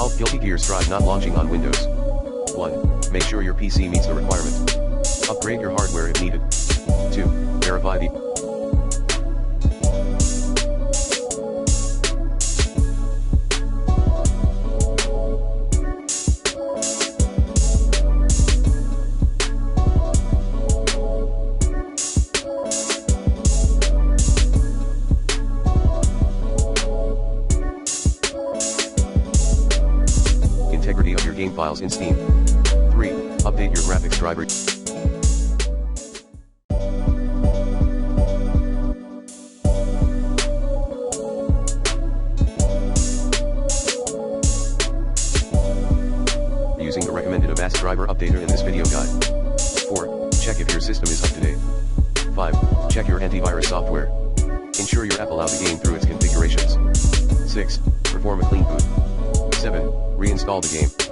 Solve Guilty Gear Strive not launching on Windows. 1. Make sure your PC meets the requirement. Upgrade your hardware if needed. 2. Verify the integrity of your game files in Steam. 3. Update your graphics driver. Using the recommended Avast driver updater in this video guide. 4. Check if your system is up to date. 5. Check your antivirus software. Ensure your app allows the game through its configurations. 6. Perform a clean boot. 7. Reinstall the game.